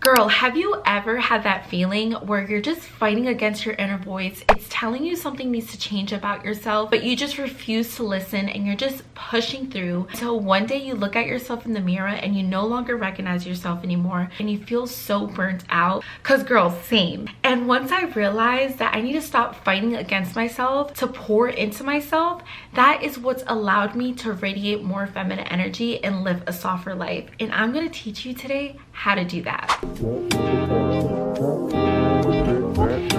Girl, have you ever had that feeling where you're just fighting against your inner voice? It's telling you something needs to change about yourself, but you just refuse to listen and you're just pushing through until one day you look at yourself in the mirror and you no longer recognize yourself anymore and you feel so burnt out. Cause girl, same. And once I realized that I need to stop fighting against myself to pour into myself, that is what's allowed me to radiate more feminine energy and live a softer life. And I'm gonna teach you today how to do that.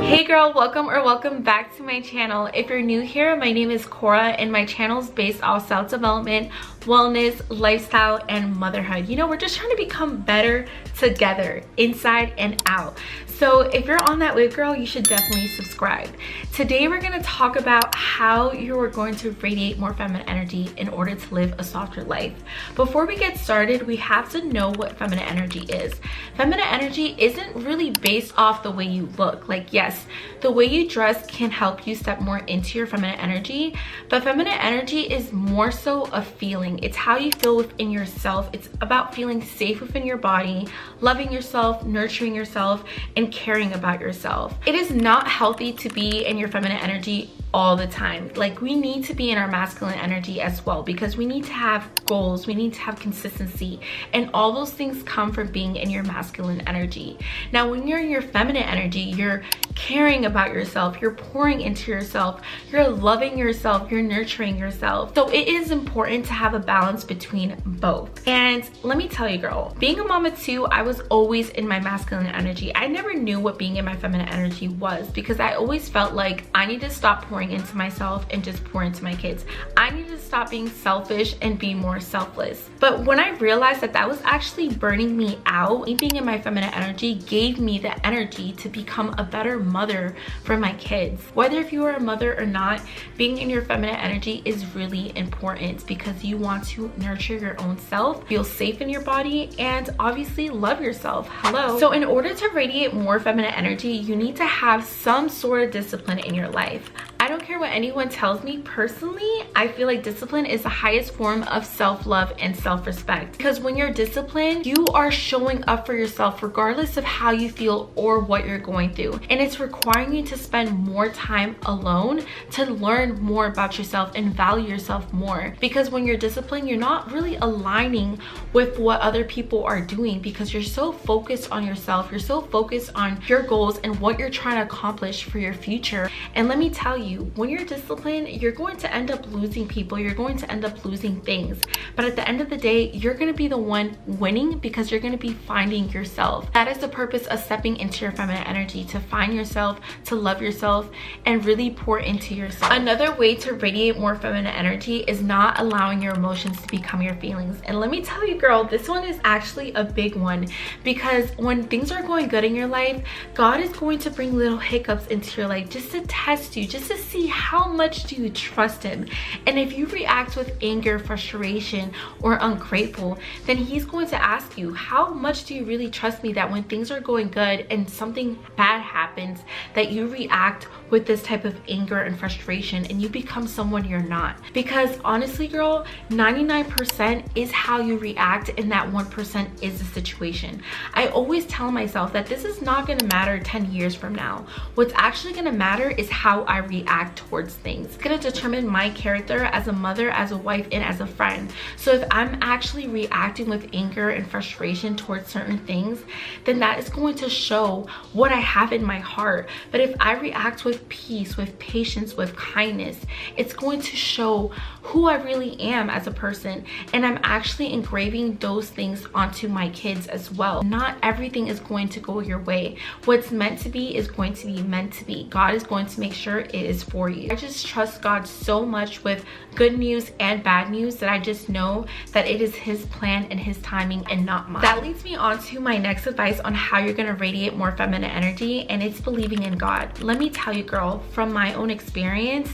Hey girl, welcome back to my channel. If you're new here, my name is Cora and my channel is based off self-development, wellness, lifestyle, and motherhood. You know, we're just trying to become better together, inside and out. So if you're on that wave, girl, you should definitely subscribe. Today we're going to talk about how you are going to radiate more feminine energy in order to live a softer life. Before we get started, we have to know what feminine energy is. Feminine energy isn't really based off the way you look. Like, yes, the way you dress can help you step more into your feminine energy, but feminine energy is more so a feeling. It's how you feel within yourself. It's about feeling safe within your body, loving yourself, nurturing yourself, and caring about yourself. It is not healthy to be in your feminine energy all the time. Like, we need to be in our masculine energy as well, because we need to have goals, we need to have consistency, and all those things come from being in your masculine energy. Now, when you're in your feminine energy, you're caring about yourself, you're pouring into yourself, you're loving yourself, you're nurturing yourself. So it is important to have a balance between both. And let me tell you, girl, being a mama too, I was always in my masculine energy. I never knew what being in my feminine energy was, because I always felt like I need to stop pouring into myself and just pour into my kids. I need to stop being selfish and be more selfless. But when I realized that that was actually burning me out, me being in my feminine energy gave me the energy to become a better mother for my kids. Whether if you are a mother or not, being in your feminine energy is really important, because you want to nurture your own self, feel safe in your body, and obviously love yourself. Hello. So in order to radiate more feminine energy, you need to have some sort of discipline in your life. I don't care what anyone tells me. Personally, I feel like discipline is the highest form of self-love and self-respect, because when you're disciplined, you are showing up for yourself regardless of how you feel or what you're going through. And it's requiring you to spend more time alone to learn more about yourself and value yourself more, because when you're disciplined, you're not really aligning with what other people are doing, because you're so focused on yourself, you're so focused on your goals and what you're trying to accomplish for your future. And let me tell you, when you're disciplined, you're going to end up losing people, you're going to end up losing things, but at the end of the day, you're going to be the one winning, because you're going to be finding yourself. That is the purpose of stepping into your feminine energy, to find yourself, to love yourself, and really pour into yourself. Another way to radiate more feminine energy is not allowing your emotions to become your feelings. And let me tell you, girl, this one is actually a big one, because when things are going good in your life, God is going to bring little hiccups into your life just to test you, just to see how much do you trust him. And if you react with anger, frustration, or ungrateful, then he's going to ask you, how much do you really trust me, that when things are going good and something bad happens, that you react with this type of anger and frustration and you become someone you're not? Because honestly, girl, 99% is how you react, and that 1% is the situation. I always tell myself that this is not going to matter 10 years from now. What's actually going to matter is how I react towards things. It's going to determine my character as a mother, as a wife, and as a friend. So if I'm actually reacting with anger and frustration towards certain things, then that is going to show what I have in my heart. But if I react with peace, with patience, with kindness, it's going to show who I really am as a person. And I'm actually engraving those things onto my kids as well. Not everything is going to go your way. What's meant to be is going to be meant to be. God is going to make sure it is for you. I just trust God so much with good news and bad news, that I just know that it is his plan and his timing and not mine. That leads me on to my next advice on how you're going to radiate more feminine energy, and it's believing in God. Let me tell you, girl, from my own experience,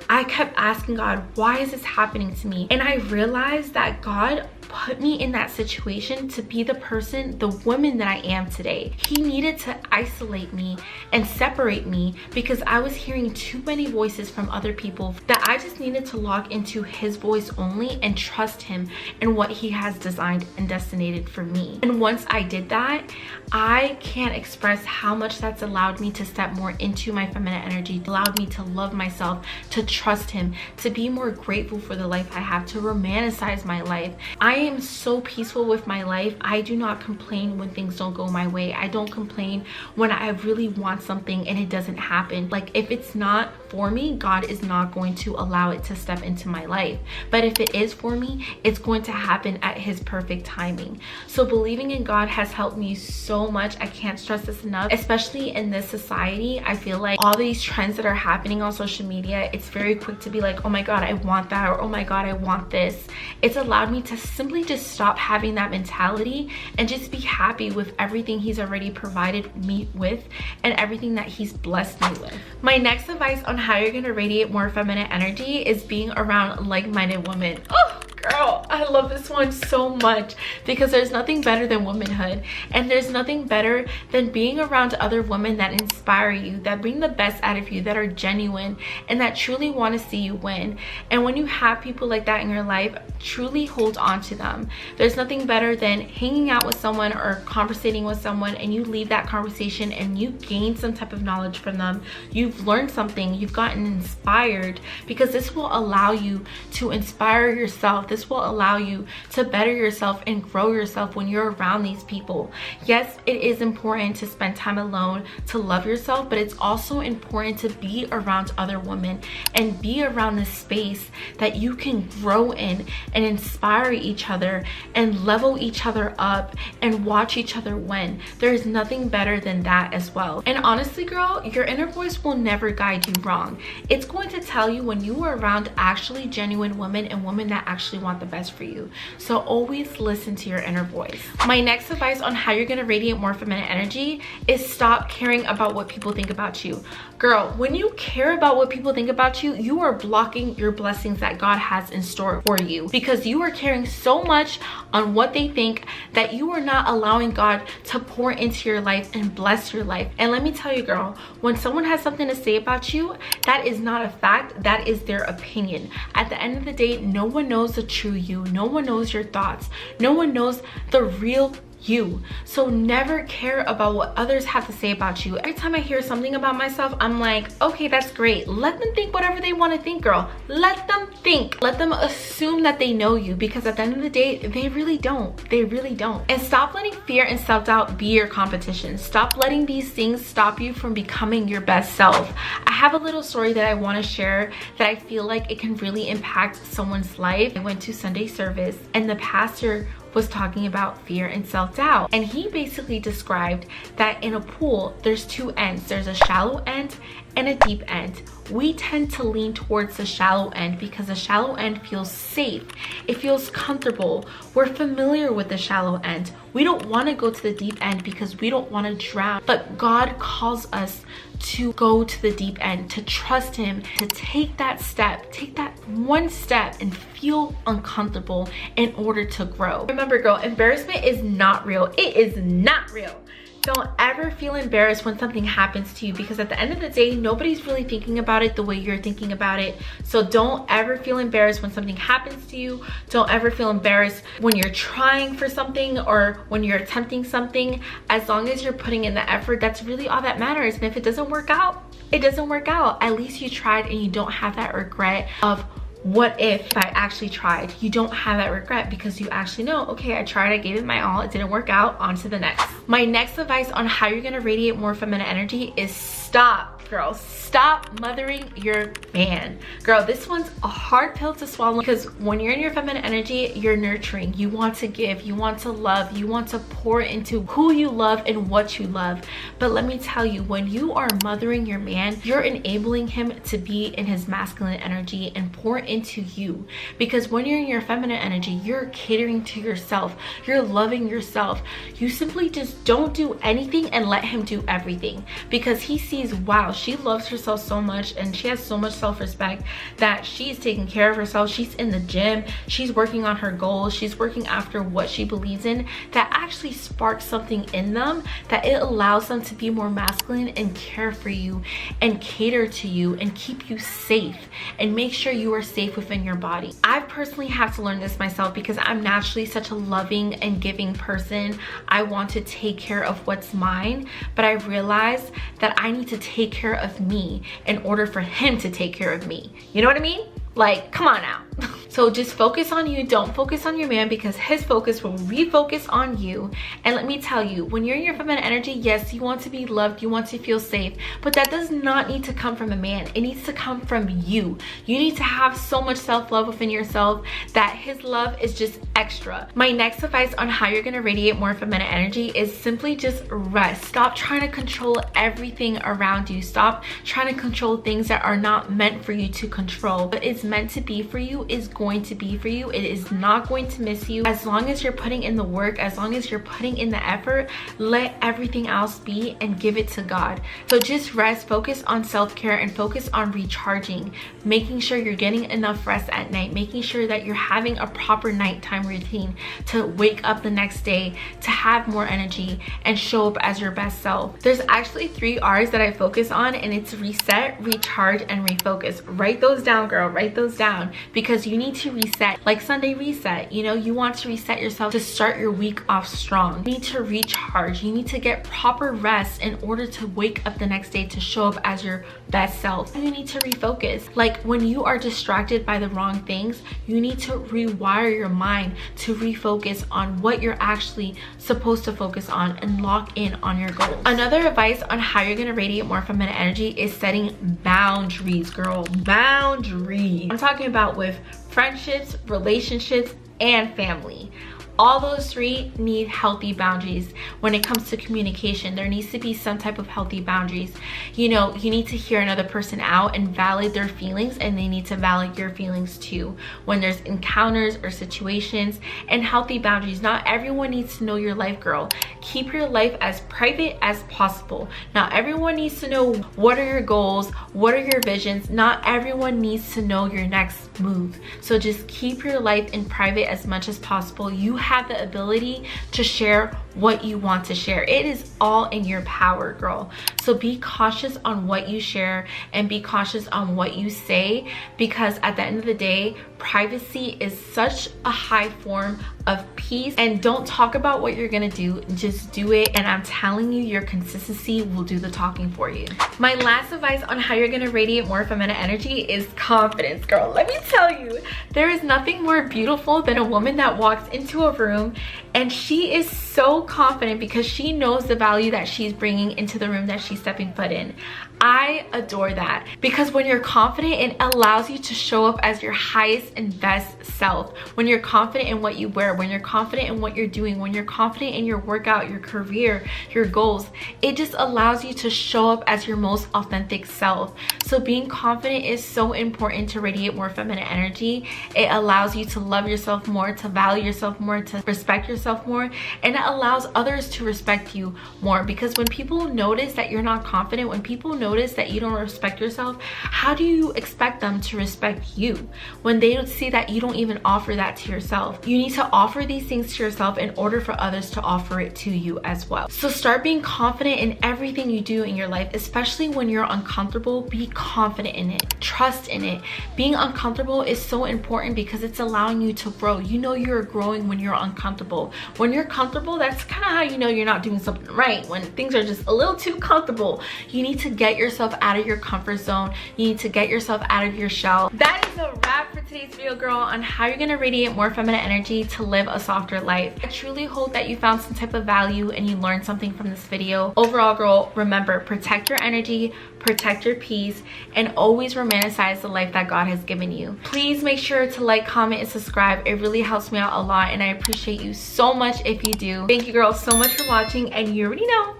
I kept asking God, why is this happening to me? And I realized that God put me in that situation to be the person, the woman that I am today. He needed to isolate me and separate me because I was hearing too many voices from other people, that I just needed to lock into his voice only and trust him and what he has designed and destinated for me. And once I did that, I can't express how much that's allowed me to step more into my feminine energy, allowed me to love myself, to trust him, to be more grateful for the life I have, to romanticize my life. I am so peaceful with my life. I do not complain when things don't go my way. I don't complain when I really want something and it doesn't happen. Like, if it's not for me, God is not going to allow it to step into my life. But if it is for me, it's going to happen at his perfect timing. So believing in God has helped me so much. I can't stress this enough, especially in this society. I feel like all these trends that are happening on social media, it's very quick to be like, oh my God, I want that, or oh my God, I want this. It's allowed me to simply just stop having that mentality and just be happy with everything he's already provided me with and everything that he's blessed me with. My next advice on how you're gonna radiate more feminine energy is being around like-minded women. Oh girl, I love this one so much because there's nothing better than womanhood, and there's nothing better than being around other women that inspire you, that bring the best out of you, that are genuine and that truly want to see you win. And when you have people like that in your life, truly hold on to them. There's nothing better than hanging out with someone or conversating with someone and you leave that conversation and you gain some type of knowledge from them. You've learned something, you've gotten inspired, because this will allow you to inspire yourself. This will allow you to better yourself and grow yourself when you're around these people. Yes, it is important to spend time alone to love yourself, but it's also important to be around other women and be around this space that you can grow in and inspire each other and level each other up and watch each other win. There's nothing better than that as well. And honestly, girl, your inner voice will never guide you wrong. It's going to tell you when you are around actually genuine women and women that actually want the best for you. So always listen to your inner voice. My next advice on how you're going to radiate more feminine energy is stop caring about what people think about you. Girl, when you care about what people think about you, you are blocking your blessings that God has in store for you, because you are caring so much on what they think that you are not allowing God to pour into your life and bless your life. And let me tell you, girl, when someone has something to say about you, that is not a fact, that is their opinion. At the end of the day, no one knows the true you. No one knows your thoughts. No one knows the real you. So never care about what others have to say about you. Every time I hear something about myself, I'm like, okay, that's great. Let them think whatever they want to think, girl. Let them think. Let them assume that they know you, because at the end of the day, they really don't. They really don't. And stop letting fear and self-doubt be your competition. Stop letting these things stop you from becoming your best self. I have a little story that I want to share that I feel like it can really impact someone's life. I went to Sunday service and the pastor was talking about fear and self-doubt, and he basically described that in a pool there's two ends. There's a shallow end and a deep end. We tend to lean towards the shallow end because the shallow end feels safe, it feels comfortable, we're familiar with the shallow end. We don't want to go to the deep end because we don't want to drown. But God calls us to go to the deep end, to trust him, to take that step, take that one step and feel uncomfortable in order to grow. Remember, girl, embarrassment is not real. It is not real. Don't ever feel embarrassed when something happens to you, because at the end of the day, nobody's really thinking about it the way you're thinking about it. So don't ever feel embarrassed when something happens to you. Don't ever feel embarrassed when you're trying for something or when you're attempting something. As long as you're putting in the effort, that's really all that matters. And if it doesn't work out, it doesn't work out. At least you tried and you don't have that regret of, what if I actually tried? You don't have that regret because you actually know, okay, I tried, I gave it my all, it didn't work out, on to the next. My next advice on how you're gonna radiate more feminine energy is stop, girl, stop mothering your man. Girl, this one's a hard pill to swallow, because when you're in your feminine energy, you're nurturing, you want to give, you want to love, you want to pour into who you love and what you love. But let me tell you, when you are mothering your man, you're enabling him to be in his masculine energy and pour into you. Because when you're in your feminine energy, you're catering to yourself, you're loving yourself. You simply just don't do anything and let him do everything, because he sees, wow, house. She loves herself so much and she has so much self-respect that she's taking care of herself. She's in the gym, she's working on her goals, she's working after what she believes in. That actually sparks something in them, that it allows them to be more masculine and care for you and cater to you and keep you safe and make sure you are safe within your body. I personally have to learn this myself because I'm naturally such a loving and giving person. I want to take care of what's mine, but I realized that I need to take care of me in order for him to take care of me. You know what I mean? Like, come on now. So just focus on you. Don't focus on your man, because his focus will refocus on you. And let me tell you, when you're in your feminine energy, yes, you want to be loved, you want to feel safe, but that does not need to come from a man. It needs to come from you. You need to have so much self-love within yourself that his love is just extra. My next advice on how you're going to radiate more feminine energy is simply just rest. Stop trying to control everything around you. Stop trying to control things that are not meant for you to control. What is meant to be for you is going to be for you. It is not going to miss you. As long as you're putting in the work, as long as you're putting in the effort, let everything else be and give it to God. So just rest, focus on self-care, and focus on recharging, making sure you're getting enough rest at night, making sure that you're having a proper nighttime routine to wake up the next day, to have more energy and show up as your best self. There's actually 3 R's that I focus on, and it's reset, recharge, and refocus. Write those down, girl. Write those down, because you need to reset. Like Sunday reset, you know, you want to reset yourself to start your week off strong. You need to recharge. You need to get proper rest in order to wake up the next day to show up as your best self. You need to refocus. Like when you are distracted by the wrong things, you need to rewire your mind to refocus on what you're actually supposed to focus on and lock in on your goals. Another advice on how you're going to radiate more feminine energy is setting boundaries, girl. Boundaries. I'm talking about with friendships, relationships, and family. All those 3 need healthy boundaries. When it comes to communication, there needs to be some type of healthy boundaries. You know, you need to hear another person out and validate their feelings, and they need to validate your feelings too. When there's encounters or situations, and healthy boundaries. Not everyone needs to know your life, girl. Keep your life as private as possible. Not everyone needs to know what are your goals, what are your visions. Not everyone needs to know your next move. So just keep your life in private as much as possible. You have the ability to share what you want to share. It is all in your power, girl. So be cautious on what you share and be cautious on what you say, because at the end of the day, privacy is such a high form of peace. And don't talk about what you're gonna do, just do it. And I'm telling you, your consistency will do the talking for you. My last advice on how you're gonna radiate more feminine energy is confidence, girl. Let me tell you, there is nothing more beautiful than a woman that walks into a room and she is so confident because she knows the value that she's bringing into the room that she's stepping foot in. I adore that, because when you're confident, it allows you to show up as your highest and best self. When you're confident in what you wear, when you're confident in what you're doing, when you're confident in your workout, your career, your goals, it just allows you to show up as your most authentic self. So being confident is so important to radiate more feminine energy. It allows you to love yourself more, to value yourself more, to respect yourself more, and it allows others to respect you more. Because when people notice that you're not confident, when people notice that you don't respect yourself, how do you expect them to respect you when they don't see that you don't even offer that to yourself? You need to offer these things to yourself in order for others to offer it to you as well. So start being confident in everything you do in your life, especially when you're uncomfortable. Be confident in it, trust in it. Being uncomfortable is so important because it's allowing you to grow. You know you're growing when you're uncomfortable. When you're comfortable, that's kind of how you know you're not doing something right. When things are just a little too comfortable, you need to get yourself out of your comfort zone. You need to get yourself out of your shell. That is a wrap for today's video, girl, on how you're gonna radiate more feminine energy to live a softer life. I truly hope that you found some type of value and you learned something from this video. Overall, girl, remember, protect your energy, protect your peace, and always romanticize the life that God has given you. Please make sure to like, comment, and subscribe. It really helps me out a lot, and I appreciate you so much if you do. Thank you, girls, so much for watching, and you already know,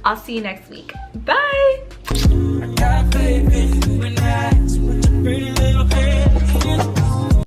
I'll see you next week. Bye.